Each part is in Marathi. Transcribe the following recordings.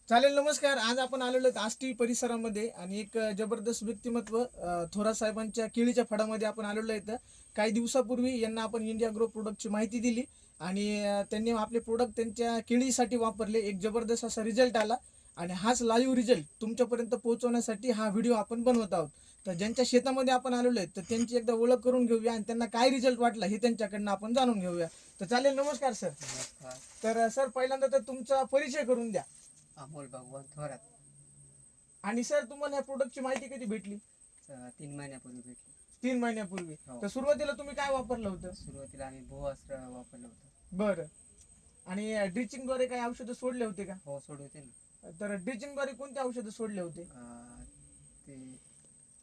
चालेल, नमस्कार. आज आपण आलेलो आहोत आष्टी परिसरामध्ये आणि एक जबरदस्त व्यक्तिमत्व थोरात साहेबांच्या केळीच्या फळामध्ये आपण आलेलो आहे. काही दिवसापूर्वी यांना आपण इंडिया ग्रो प्रोडक्टची माहिती दिली आणि त्यांनी आपले प्रोडक्ट त्यांच्या केळीसाठी वापरले. एक जबरदस्त असा रिझल्ट आला आणि हाच लाईव्ह रिझल्ट तुमच्यापर्यंत पोहोचवण्यासाठी हा व्हिडिओ आपण बनवत आहोत. तर ज्यांच्या शेतामध्ये आपण आलेलो आहे तर त्यांची एकदा ओळख करून घेऊया आणि त्यांना काय रिझल्ट वाटला हे त्यांच्याकडनं आपण जाणून घेऊया. तर चालेल, नमस्कार सर. नमस्कार. तर सर, पहिल्यांदा तर तुमचा परिचय करून द्या. अमोल भगवान थोरात. आणि सर, तुम्हाला या प्रोडक्टची माहिती कधी भेटली? 3 महिन्यापूर्वी भेटली. 3 महिन्यापूर्वी. हो. तर सुरुवातीला तुम्ही काय वापरलं होतं? सुरुवातीला आम्ही भुवास्त्र वापरलं होतं. बरं. आणि ड्रिचिंगद्वारे काही औषधं सोडले होते का? हो, सोडवते ना. तर ड्रिचिंगद्वारे कोणते औषधं सोडले होते? ते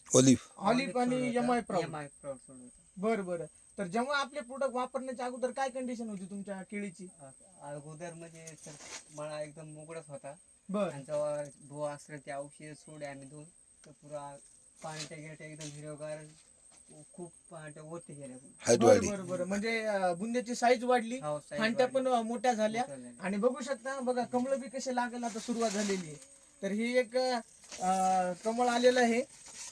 ऑलिव्ह आणि MI प्राऊड. MI प्राऊड सोडवतं. बरं बरं. तर जेव्हा आपले प्रोडक्ट वापरण्याच्या अगोदर काय कंडिशन होती तुमच्या केळीची? अगोदर म्हणजे मळा एकदम मोकळाच होता. बरं आणि जेव्हा भुवास्त्र ते औषध सोडे आम्ही दोन, तर पुरा पाण्याच्या गेट्या एकदम हिरवगार, खूप पाण्याच्या वरती गेल्या. बरं बरं बरं. म्हणजे बुंद्याची साईज वाढली, हो, size फांट्या वाढली. पण मोठ्या झाल्या मोठ्या झाल्या. आणि बघू शकता, बघा कमळ बी कसे लागायला आता सुरुवात झालेली आहे. तर ही एक कमळ आलेलं आहे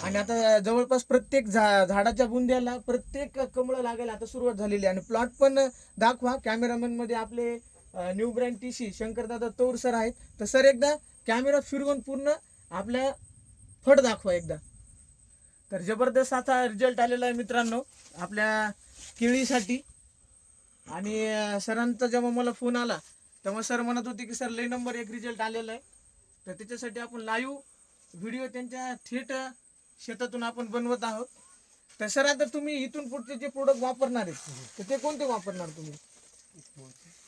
आणि आता जवळपास प्रत्येक झाडाच्या बुंद्याला प्रत्येक कमळ लागायला आता सुरुवात झालेली आहे. आणि प्लॉट पण दाखवा. कॅमेरामॅन मध्ये आपले न्यू ब्रँड TC शंकरदादा तौर सर आहेत. तर सर, एकदा कॅमेरा फिरवून पूर्ण आपल्या फळ दाखवा एकदा. तर जबरदस्त असा रिझल्ट आलेला आहे मित्रांनो आपल्या केळीसाठी. आणि सरांचा जेव्हा मला फोन आला तेव्हा सर म्हणत होते की सर, लई नंबर 1 रिझल्ट आलेला आहे. तर त्याच्यासाठी आपण लाईव्ह व्हिडिओ त्यांच्या थेट शेतातून आपण बनवत आहोत. तर सर, आता तुम्ही इथून पुढचे जे प्रोडक्ट वापरणार आहेत तर ते कोणते वापरणार तुम्ही?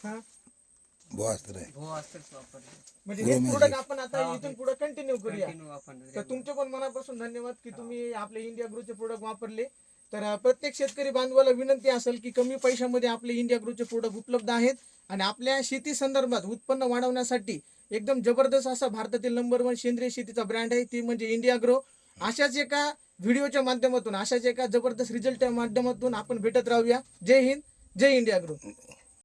हा, भुवास्त्रच वापरलं. म्हणजे हे प्रोडक्ट आपण आता हा, इथून पुढे कंटिन्यू करूया. कंटिन्यू वापरणार. तर तुमचे पण मनापासून धन्यवाद की तुम्ही आपले इंडिया ग्रोचे प्रोडक्ट वापरले. तर प्रत्येक शेतकरी बांधवाला विनंती असेल की कमी पैशामध्ये आपले इंडिया ग्रोचे प्रोडक्ट उपलब्ध आहेत आणि आपल्या शेती संदर्भात उत्पन्न वाढवण्यासाठी एकदम जबरदस्त असा भारतातील नंबर 1 सेंद्रिय शेतीचा ब्रँड आहे, ती म्हणजे इंडिया ग्रो. अशाच एका व्हिडिओच्या माध्यमातून, अशाच एका जबरदस्त रिझल्टच्या माध्यमातून आपण भेटत राहूया. जय हिंद, जय इंडिया ग्रो.